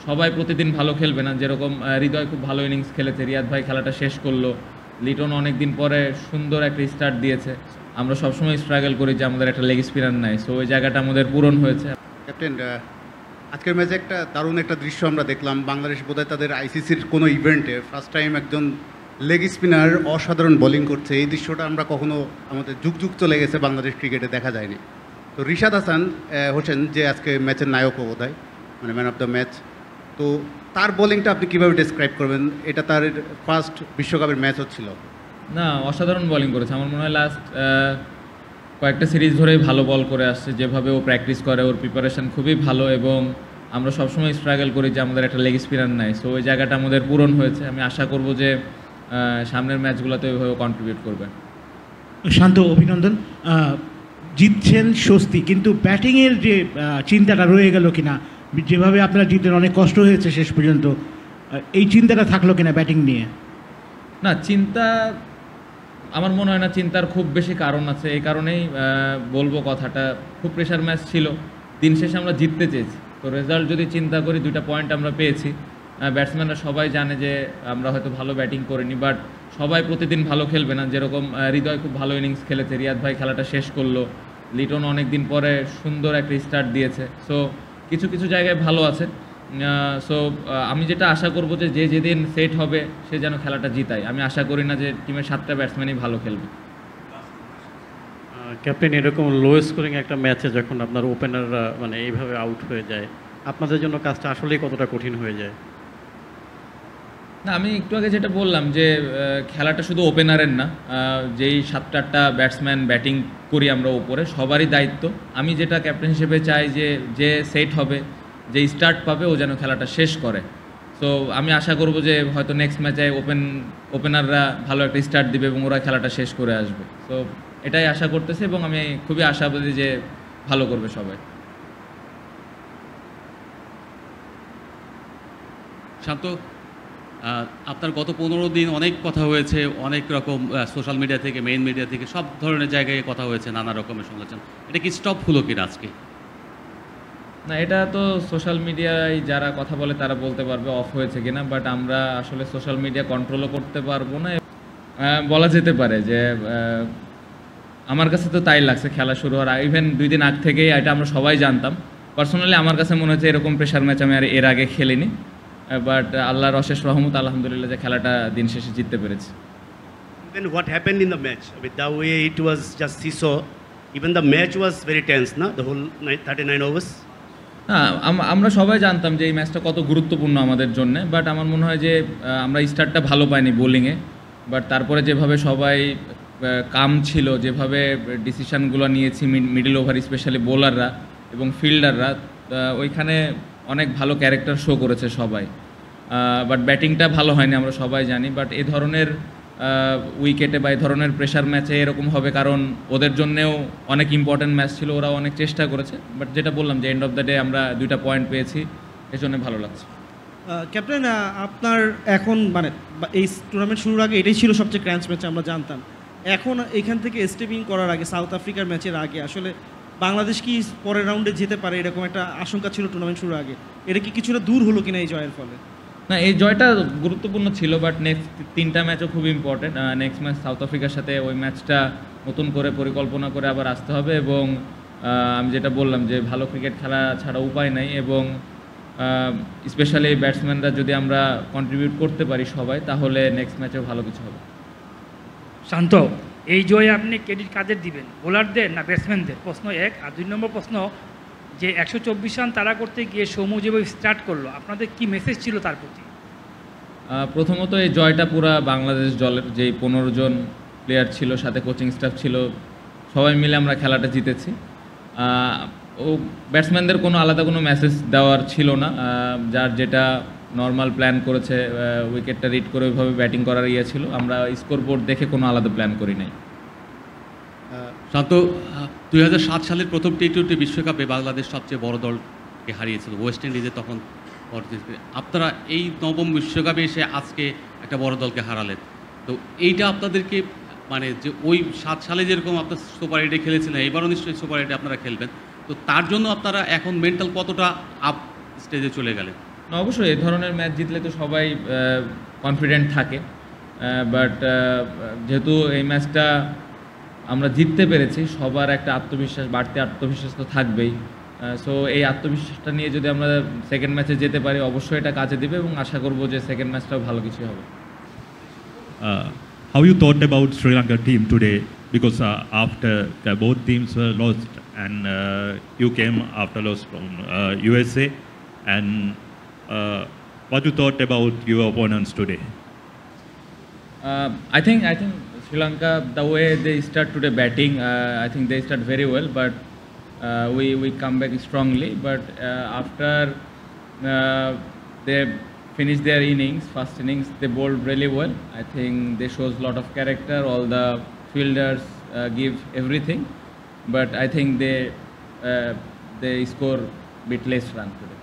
সবাই প্রতিদিন ভালো খেলবে না, যেরকম হৃদয় খুব ভালো ইনিংস খেলেছে, রিয়াদ ভাই খেলাটা শেষ করলো, লিটন অনেক দিন পরে সুন্দর একটা স্টার্ট দিয়েছে। আমরা সবসময় স্ট্রাগল করি যে আমাদের একটা লেগ স্পিনার নাই, সো ওই জায়গাটা আমাদের পূরণ হয়েছে। ক্যাপ্টেন, আজকের ম্যাচে একটা দারুণ একটা দৃশ্য আমরা দেখলাম। বাংলাদেশ বোধহয় তাদের আইসিসির কোনো ইভেন্টে ফার্স্ট টাইম একজন লেগ স্পিনার অসাধারণ বোলিং করছে। এই দৃশ্যটা আমরা কখনো আমাদের যুগ যুগ চলে গেছে বাংলাদেশ ক্রিকেটে দেখা যায়নি। তো রিশাদ হাসান হোসেন যে আজকে ম্যাচের নায়কও বোধহয়, মানে ম্যান অফ দ্য ম্যাচ, তো তার বোলিংটা আপনি কীভাবে ডিসক্রাইব করবেন? এটা তার ফার্স্ট বিশ্বকাপের ম্যাচ হচ্ছিল। না, অসাধারণ বোলিং করেছে। আমার মনে হয় লাস্ট কয়েকটা সিরিজ ধরেই ভালো বল করে আসছে। যেভাবে ও প্র্যাকটিস করে, ওর প্রিপারেশন খুবই ভালো, এবং আমরা সবসময় স্ট্রাগল করি যে আমাদের একটা লেগ স্পিনার নাই, সো ওই জায়গাটা আমাদের পূরণ হয়েছে। আমি আশা করব যে সামনের ম্যাচগুলোতে ওইভাবে কন্ট্রিবিউট করবে। শান্ত, অভিনন্দন। জিতছেন স্বস্তি, কিন্তু ব্যাটিংয়ের যে চিন্তাটা রয়ে গেল কিনা, যেভাবে আপনারা জিতলেন অনেক কষ্ট হয়েছে শেষ পর্যন্ত, এই চিন্তাটা থাকলো কিনা ব্যাটিং নিয়ে? না, চিন্তা আমার মনে হয় না চিন্তার খুব বেশি কারণ আছে। এই কারণেই বলবো কথাটা, খুব প্রেশার ম্যাচ ছিল, দিন শেষে আমরা জিততে চেয়েছি। তো রেজাল্ট যদি চিন্তা করি, 2টা পয়েন্ট আমরা পেয়েছি। ব্যাটসম্যানরা সবাই জানে যে আমরা হয়তো ভালো ব্যাটিং করিনি, বাট সবাই প্রতিদিন ভালো খেলবে না, যেরকম হৃদয় খুব ভালো ইনিংস খেলেছে, রিয়াদ ভাই খেলাটা শেষ করলো, লিটন অনেক দিন পরে সুন্দর একটা স্টার্ট দিয়েছে। সো কিছু কিছু জায়গায় ভালো আছে। সো আমি যেটা আশা করব যে যেদিন সেট হবে সে যেন খেলাটা জিতায়। আমি আশা করি না যে টিমের 7টা ব্যাটসম্যানই ভালো খেলবে। ক্যাপ্টেন, এরকম লো স্কোরিং একটা ম্যাচে যখন আপনার ওপেনাররা মানে এইভাবে আউট হয়ে যায়, আপনাদের জন্য কাজটা আসলেই কতটা কঠিন হয়ে যায়? না, আমি একটু আগে যেটা বললাম যে খেলাটা শুধু ওপেনারের না, যেই 7-8টা ব্যাটসম্যান ব্যাটিং করি আমরা ওপরে, সবারই দায়িত্ব। আমি যেটা ক্যাপ্টেন হিসেবে চাই যে সেট হবে, যে স্টার্ট পাবে, ও যেন খেলাটা শেষ করে। সো আমি আশা করব যে হয়তো নেক্সট ম্যাচে ওপেনাররা ভালো একটা স্টার্ট দিবে এবং ওরা খেলাটা শেষ করে আসবে। সো এটাই আশা করতেছি, এবং আমি খুবই আশাবাদী যে ভালো করবে সবাই। শান্ত, আপনার গত 15 দিন অনেক কথা হয়েছে, অনেক রকম সোশ্যাল মিডিয়া থেকে, মেইন মিডিয়া থেকে, সব ধরনের জায়গায় কথা হয়েছে, নানা রকমের সমালোচনা। এটা কি স্টপ হলো কিনা আজকে? না, এটা তো সোশ্যাল মিডিয়ায় যারা কথা বলে তারা বলতে পারবে অফ হয়েছে কিনা, বাট আমরা আসলে সোশ্যাল মিডিয়া কন্ট্রোলও করতে পারবো না। বলা যেতে পারে যে আমার কাছে তো তাই লাগছে খেলা শুরু হওয়ার ইভেন 2 দিন আগ থেকেই, এটা আমরা সবাই জানতাম। পার্সোনালি আমার কাছে মনে হচ্ছে এরকম প্রেশার ম্যাচ আমি আর এর আগে খেলিনি, বাট আল্লাহর অশেষ রহমত, আলহামদুলিল্লাহ, যে খেলাটা দিন শেষে জিততে পেরেছি। Then what happened in the match? With the way it was just seesaw, even the match was very tense, na? The whole 39 overs. হ্যাঁ, আমরা সবাই জানতাম যে এই ম্যাচটা কত গুরুত্বপূর্ণ আমাদের জন্য, বাট আমার মনে হয় যে আমরা স্টার্টটা ভালো পাইনি বোলিংয়ে, বাট তারপরে যেভাবে সবাই কাম ছিল, যেভাবে ডিসিশানগুলো নিয়েছি মিডল ওভার, স্পেশালি বোলাররা এবং ফিল্ডাররা, ওইখানে অনেক ভালো ক্যারেক্টার শো করেছে সবাই। বাট ব্যাটিংটা ভালো হয়নি, আমরা সবাই জানি। বাট এই ধরনের উইকেটে বা এই ধরনের প্রেশার ম্যাচে এরকম হবে, কারণ ওদের জন্যেও অনেক ইম্পর্ট্যান্ট ম্যাচ ছিল, ওরা অনেক চেষ্টা করেছে। বাট যেটা বললাম যে এন্ড অফ দ্য ডে আমরা 2টা পয়েন্ট পেয়েছি, এই জন্য ভালো লাগছে। ক্যাপ্টেন, আপনার এখন মানে এই টুর্নামেন্ট শুরুর আগে এটাই ছিল সবচেয়ে ক্র্যাঞ্চ ম্যাচ, আমরা জানতাম। এখন এখান থেকে স্টেপিং করার আগে, সাউথ আফ্রিকার ম্যাচের আগে, আসলে বাংলাদেশ কি পরের রাউন্ডে যেতে পারে এরকম একটা আশঙ্কা ছিল টুর্নামেন্ট শুরুর আগে। এটা কি কিছুটা দূর হলো কিনা এই জয়ের ফলে? না, এই জয়টা গুরুত্বপূর্ণ ছিল, বাট নেক্সট 3টা ম্যাচও খুব ইম্পর্টেন্ট। নেক্সট ম্যাচ সাউথ আফ্রিকার সাথে, ওই ম্যাচটা নতুন করে পরিকল্পনা করে আবার আসতে হবে, এবং আমি যেটা বললাম যে ভালো ক্রিকেট খেলা ছাড়া উপায় নাই, এবং স্পেশালি ব্যাটসম্যানরা যদি আমরা কন্ট্রিবিউট করতে পারি সবাই, তাহলে নেক্সট ম্যাচেও ভালো কিছু হবে। শান্ত, এই জয়ে আপনি ক্রেডিট কাদের দিবেন, বোলারদের না ব্যাটসম্যানদের? প্রশ্ন 1। আর 2 নম্বর প্রশ্ন, যে 124 রান তাড়া করতে গিয়ে সৌম্য যেভাবে স্টার্ট করলো, আপনাদের কি মেসেজ ছিল তার প্রতি? প্রথমত এই জয়টা পুরা বাংলাদেশ দলের, যেই 15 জন প্লেয়ার ছিল, সাথে কোচিং স্টাফ ছিল, সবাই মিলে আমরা খেলাটা জিতেছি। ও ব্যাটসম্যানদের কোনো আলাদা কোনো মেসেজ দেওয়ার ছিল না, যার যেটা নর্মাল প্ল্যান করেছে, উইকেটটা রিড করে ওইভাবে ব্যাটিং করার ইয়ে ছিল। আমরা স্কোর বোর্ড দেখে কোনো আলাদা প্ল্যান করি নাই। শান্ত, 2007 সালের প্রথম টি-20 বিশ্বকাপে বাংলাদেশ সবচেয়ে বড় দলকে হারিয়েছিল, ওয়েস্ট ইন্ডিজে তখন। আপনারা এই নবম বিশ্বকাপে এসে আজকে একটা বড় দলকে হারালেন, তো এইটা আপনাদেরকে মানে যে ওই 7 সালে যেরকম আপনার সুপার এইটে খেলেছিলেন, এবারও নিশ্চয়ই সুপার এইটে আপনারা খেলবেন, তো তার জন্য আপনারা এখন মেন্টাল কতটা আপ স্টেজে চলে গেলেন? না, অবশ্যই এই ধরনের ম্যাচ জিতলে তো সবাই কনফিডেন্ট থাকে, বাট যেহেতু এই ম্যাচটা আমরা জিততে পেরেছি, সবার একটা আত্মবিশ্বাস, বাড়তি আত্মবিশ্বাস তো থাকবেই। সো এই আত্মবিশ্বাসটা নিয়ে যদি আমরা সেকেন্ড ম্যাচে যেতে পারি, অবশ্যই এটা কাজে দিবে এবং আশা করব যে সেকেন্ড ম্যাচটাও ভালো কিছু হবে। How you thought about Sri Lanka team today? Because after both teams were lost and you came after loss from USA, and what you thought about your opponents today? I think Sri Lanka, the way they start today batting, I think they start very well, but we come back strongly. But after they finish their innings, first innings, they bowled really well. I think they shows a lot of character. All the fielders give everything, but I think they score bit less run today.